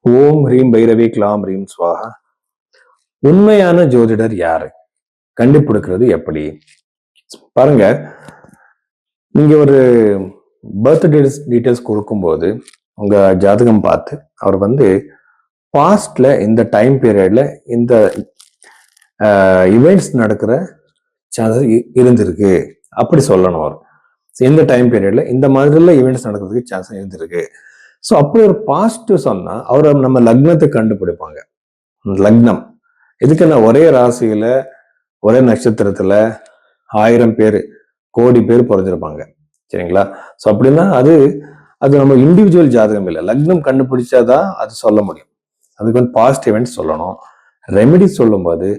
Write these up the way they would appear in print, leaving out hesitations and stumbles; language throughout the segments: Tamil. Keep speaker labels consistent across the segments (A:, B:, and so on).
A: ஓம் ஹ்ரீம் பைரவி க்லாம் ஹ்ரீம் ஸ்வாஹா. உண்மையான ஜோதிடர் யாரு? கண்டுபிடிக்கிறது எப்படி? பாருங்க, நீங்க ஒரு பர்த் டீடைல்ஸ் கொடுக்கும்போது உங்க ஜாதகம் பார்த்து அவர் பாஸ்ட்ல இந்த டைம் பீரியட்ல இந்த இவெண்ட்ஸ் நடக்கிற சான்சஸ் இருந்திருக்கு அப்படி சொல்லணும். அவர் இந்த டைம் பீரியட்ல இந்த மாதிரிலாம் ஈவெண்ட்ஸ் நடக்கிறதுக்கு சான்சஸ் இருந்திருக்கு. ஸோ அப்படி ஒரு பாசிட்டிவ் சொன்னா அவரை நம்ம லக்னத்தை கண்டுபிடிப்பாங்க. லக்னம் எதுக்குன்னா ஒரே ராசியில ஒரே நட்சத்திரத்துல 1000 பேர் கோடி பேர் பிறந்திருப்பாங்க. சரிங்களா? ஸோ அப்படின்னா அது நம்ம இண்டிவிஜுவல் ஜாதகம் இல்லை, லக்னம் கண்டுபிடிச்சாதான் அது சொல்ல முடியும். அதுக்கு பாசிட்டிவ் இவெண்ட்ஸ் சொல்லணும். ரெமெடி சொல்லும்போது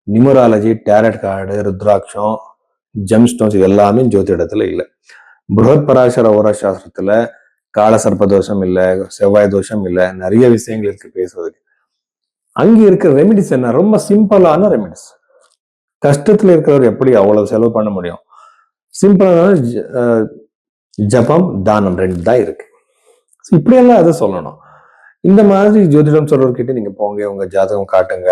A: நியூமராலஜி, டேரட் கார்டு, ருத்ராட்சம், ஜெம்ஸ்டோன்ஸ் இது எல்லாமே ஜோதிடத்துல இல்லை. புருஹத் பராசர ஓரா சாஸ்திரத்துல கால சர்ப்ப தோஷம் இல்லை, செவ்வாய் தோஷம் இல்லை, நிறைய விஷயங்கள் இருக்கு பேசுறதுக்கு. அங்க இருக்கிற ரெமிடிஸ் என்ன? ரொம்ப சிம்பிளான ரெமிடிஸ். கஷ்டத்துல இருக்கிறவர் எப்படி அவ்வளவு செலவு பண்ண முடியும்? சிம்பிளான ஜபம், தானம் 2 தான் இருக்கு. இப்படியெல்லாம் அதை சொல்லணும். இந்த மாதிரி ஜோதிடம் சொல்றவர்கிட்ட நீங்க போங்க, உங்க ஜாதகம் காட்டுங்க,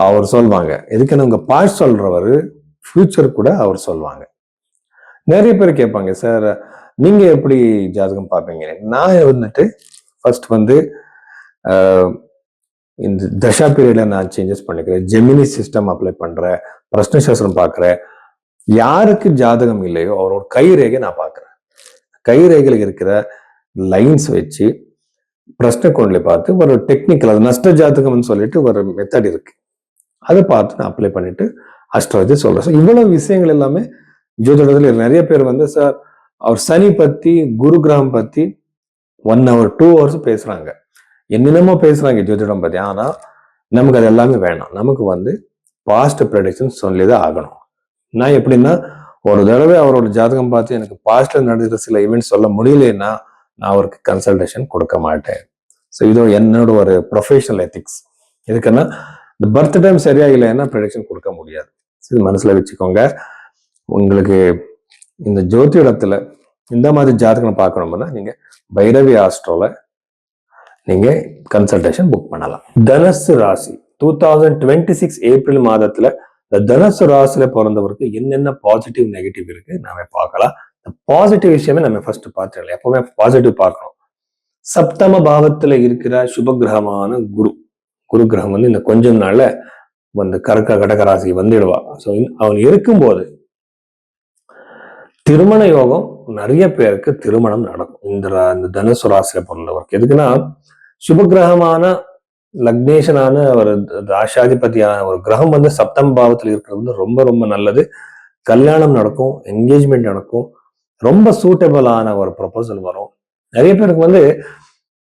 A: அவர் சொல்வாங்க. எதுக்குன்னு உங்க பாஸ்ட் சொல்றவர் ஃபியூச்சர் கூட அவர் சொல்வாங்க. நிறைய பேர் கேட்பாங்க, சார் நீங்க எப்படி ஜாதகம் பார்ப்பீங்க? நான் ஃபர்ஸ்ட் இந்த தசா பீரியட்ல நான் சேஞ்சஸ் பண்ணிக்கிறேன், ஜெமினி சிஸ்டம் அப்ளை பண்றேன், பிரஷ்ன சாஸ்திரம் பார்க்கிறேன். யாருக்கு ஜாதகம் இல்லையோ அவரோட கை ரேகை நான் பார்க்கிறேன். கை ரேகையில் இருக்கிற லைன்ஸ் வச்சு பிரஷ்ன கோண்ல பார்த்து ஒரு டெக்னிக்கல், அது நஷ்ட ஜாதகம்னு சொல்லிட்டு ஒரு மெத்தட் இருக்கு, அதை பார்த்து நான் அப்ளை பண்ணிட்டு அஸ்ட்ராலஜி சொல்றேன். இவ்வளவு விஷயங்கள் எல்லாமே ஜோதிடத்துல நிறைய பேர் சார் அவர் சனி பத்தி, குரு கிரகம் பத்தி 1 hour 2 hours பேசுறாங்க, என்னென்னமோ பேசுறாங்க ஜோதிடம் பத்தி. ஆனா நமக்கு அது எல்லாமே வேணாம். நமக்கு பாஸ்ட் ப்ரெடிக்ஷன் சொல்லிதான் ஆகணும். நான் எப்படின்னா, ஒரு தடவை அவரோட ஜாதகம் பார்த்து எனக்கு பாஸ்ட்ல நடக்கிற சில ஈவெண்ட்ஸ் சொல்ல முடியலன்னா நான் அவருக்கு கன்சல்டேஷன் கொடுக்க மாட்டேன். ஸோ இதோ என்னோட ஒரு ப்ரொஃபஷனல் எத்திக்ஸ். எதுக்குன்னா, இந்த பர்த் டைம் சரியா இல்லைன்னா ப்ரெடிக்ஷன் கொடுக்க முடியாது. இது மனசுல வச்சுக்கோங்க. உங்களுக்கு இந்த ஜோதிடத்துல இந்த மாதிரி ஜாதகம் பார்க்கணும்னா நீங்க பைரவி ஆஸ்ட்ரோல நீங்க கன்சல்டேஷன் புக் பண்ணலாம். தனுசு ராசி 2026 ஏப்ரல் மாதத்துல இந்த தனுசு ராசியில பிறந்தவருக்கு என்னென்ன பாசிட்டிவ் நெகட்டிவ் இருக்கு நாம பார்க்கலாம். பாசிட்டிவ் விஷயமே நம்ம ஃபர்ஸ்ட் பார்த்துக்கலாம். எப்பவுமே பாசிட்டிவ் பார்க்கணும். சப்தம பாவத்துல இருக்கிற சுப கிரகமான குரு கிரகம் இந்த கொஞ்சம் நாள்ல கடகராசி வந்துடுவா. ஸோ அவன் இருக்கும்போது திருமண யோகம் நிறைய பேருக்கு திருமணம் நடக்கும் இந்த தனுசு ராசியில பிறந்தவருக்கு. எதுக்குன்னா, சுபகிரகமான லக்னேஷனான ஒரு ராசாதிபதியான ஒரு கிரகம் சப்தம பாவத்தில் இருக்கிறது ரொம்ப ரொம்ப நல்லது. கல்யாணம் நடக்கும், என்கேஜ்மெண்ட் நடக்கும், ரொம்ப சூட்டபிளான ஒரு ப்ரொபோசல் வரும். நிறைய பேருக்கு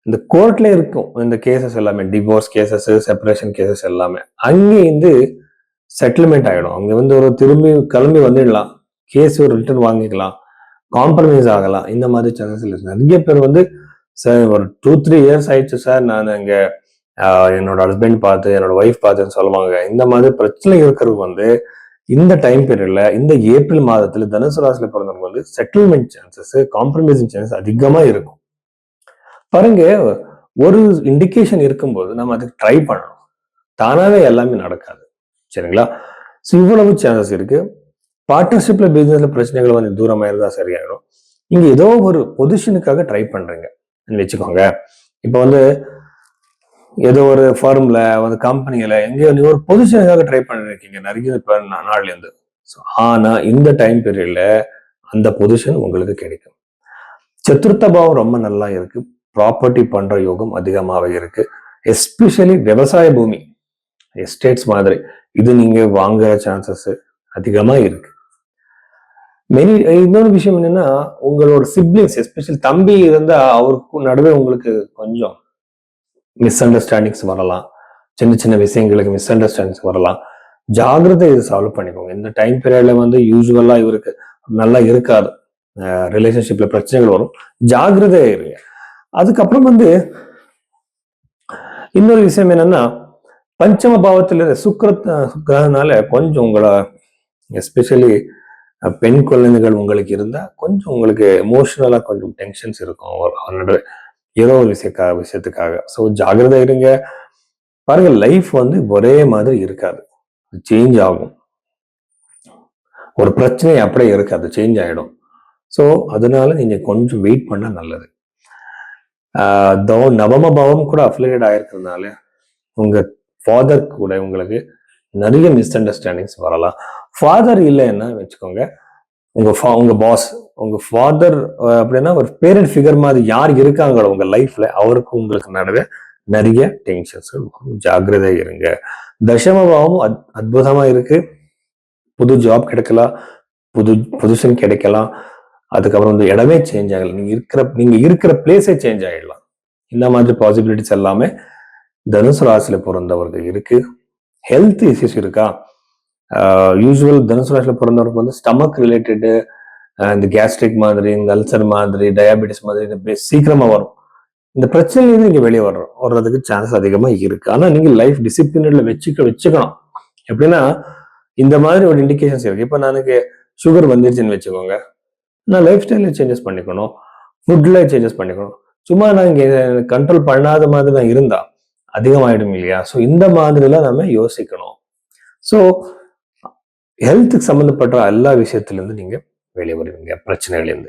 A: இந்த கோர்ட்ல இருக்கும் இந்த கேசஸ் எல்லாமே, டிவோர்ஸ் கேசஸ், செப்பரேஷன் கேசஸ் எல்லாமே அங்கே செட்டில்மெண்ட் ஆயிடும். அங்க ஒரு திரும்பி கிளம்பி வந்துடலாம், கேஸ் ஒரு ரிட்டர்ன் வாங்கிக்கலாம், காம்ப்ரமைஸ் ஆகலாம். இந்த மாதிரி சான்சஸ் இருக்கு. நிறைய பேர் சார் ஒரு 2-3 years ஆயிடுச்சு சார், நான் இங்க என்னோட ஹஸ்பண்ட் பார்த்து, என்னோட ஒய்ஃப் பார்த்துன்னு சொல்லுவாங்க. இந்த மாதிரி பிரச்சனை இருக்கிறது இந்த டைம் பீரியட்ல, இந்த ஏப்ரல் மாதத்துல தனுசு ராசியில பிறந்தவங்க செட்டில்மெண்ட் சான்சஸ், காம்ப்ரமைசிங் சான்சஸ் அதிகமா இருக்கும். பாருங்க, ஒரு இண்டிகேஷன் இருக்கும்போது நம்ம அதுக்கு ட்ரை பண்ணணும். தானாவே எல்லாமே நடக்காது. சரிங்களா? இவ்வளவு சான்சஸ் இருக்கு. பார்ட்னர்ஷிப்ல, பிசினஸ்ல பிரச்சனைகள் தூரமா இருந்தா சரியாயிடும். இங்க ஏதோ ஒரு பொசிஷனுக்காக ட்ரை பண்றீங்க வச்சுக்கோங்க. இப்ப ஏதோ ஒரு ஃபார்ம்ல கம்பெனியில எங்கேயோ நீ ஒரு பொசிஷனுக்காக ட்ரை பண்ணிருக்கீங்க நிறைய நாள்ல இருந்து. ஆனா இந்த டைம் பீரியட்ல அந்த பொசிஷன் உங்களுக்கு கிடைக்கும். சதுர்த்த பாவம் ரொம்ப நல்லா இருக்கு. ப்ராப்பர்ட்டி பண்ற யோகம் அதிகமாவே இருக்கு. எஸ்பெஷலி விவசாய பூமி, எஸ்டேட்ஸ் மாதிரி இது நீங்க வாங்குற சான்சஸ் அதிகமா இருக்கு. இன்னொரு விஷயம் என்னன்னா, உங்களோட சிப்ளிங்ஸ், எஸ்பெஷலி தம்பி இருந்தா அவருக்கு நடுவே உங்களுக்கு கொஞ்சம் மிஸ் அண்டர்ஸ்டாண்டிங்ஸ் வரலாம். சின்ன சின்ன விஷயங்களுக்கு மிஸ் அண்டர்ஸ்டாண்டிங்ஸ் வரலாம். ஜாகிரதை இது சால்வ் பண்ணிக்கோங்க. இந்த டைம் பீரியட்ல யூஸ்வலா இவருக்கு நல்லா இருக்காது, ரிலேஷன்ஷிப்ல பிரச்சனைகள் வரும். ஜாகிரதையா இருங்க. அதுக்கப்புறம் இன்னொரு விஷயம் என்னன்னா, பஞ்சம பாவத்துல சுக்கிரனால கொஞ்சம் உங்களை, எஸ்பெஷலி பெண் குழந்தைகள் உங்களுக்கு இருந்தா கொஞ்சம் உங்களுக்கு எமோஷனலா கொஞ்சம் டென்ஷன்ஸ் இருக்கும். ஏதோ ஒரு விஷயத்துக்காக. ஸோ ஜாகிரதை இருங்க. பாருங்க, லைஃப் வந்து ஒரே மாதிரி இருக்காது, சேஞ்ச் ஆகும். ஒரு பிரச்சனை அப்படியே இருக்காது, சேஞ்ச் ஆயிடும். ஸோ அதனால நீங்க கொஞ்சம் வெயிட் பண்ணா நல்லது. நவம பாவம் கூட அஃபிலியேட் ஆயிருக்கிறதுனால உங்க ஃபாதர் கூட உங்களுக்கு நிறைய மிஸ் அண்டர்ஸ்டாண்டிங்ஸ் வரலாம். ஃபாதர் இல்லைன்னா வச்சுக்கோங்க, உங்க பாஸ், உங்க ஃபாதர் அப்படின்னா ஒரு பேரண்ட் ஃபிகர் மாதிரி யார் இருக்காங்களோ உங்க லைஃப்ல, அவருக்கு உங்களுக்கு நடுவே நிறைய டென்ஷன்ஸ். ஜாக்கிரதை இருங்க. தசமபாவம் அற்புதமா இருக்கு. புது ஜாப் கிடைக்கலாம், புது பொசிஷன் கிடைக்கலாம். அதுக்கப்புறம் வந்து இடமே சேஞ்ச் ஆகலாம், நீங்க இருக்கிற பிளேஸே சேஞ்ச் ஆகிடலாம். இந்த மாதிரி பாசிபிலிட்டிஸ் எல்லாமே தனுசு ராசியில பிறந்தவர்கள் இருக்கு. ஹெல்த் இஷ்யூஸ் இருக்கா? யூஸ்வல் தனுசு ராசியில பிறந்தவருக்கு வந்து ஸ்டமக் ரிலேட்டடு, இந்த கேஸ்ட்ரிக் மாதிரி, இந்த அல்சர் மாதிரி, டயாபெட்டிஸ் மாதிரி சீக்கிரமா வரும். இந்த பிரச்சனையிலிருந்து நீங்க வெளியே வர்றதுக்கு சான்ஸ் அதிகமா இருக்கு. ஆனா நீங்க லைஃப் டிசிப்ளின்ல வச்சுக்கணும். எப்படின்னா, இந்த மாதிரி ஒரு இண்டிகேஷன்ஸ் இருக்கு. இப்ப எனக்கு சுகர் வந்துருச்சுன்னு வச்சுக்கோங்க, நான் லைஃப் ஸ்டைல சேஞ்சஸ் பண்ணிக்கணும், ஃபுட்ல சேஞ்சஸ் பண்ணிக்கணும். சும்மா நான் இங்க கண்ட்ரோல் பண்ணாத மாதிரி நான் இருந்தா அதிகமாயிடும் இல்லையா? ஸோ இந்த மாதிரிலாம் நம்ம யோசிக்கணும். ஸோ ஹெல்த்துக்கு சம்மந்தப்பட்ட எல்லா விஷயத்துல இருந்து நீங்க வெளியே வருவீங்க, பிரச்சனைகள் இருந்து.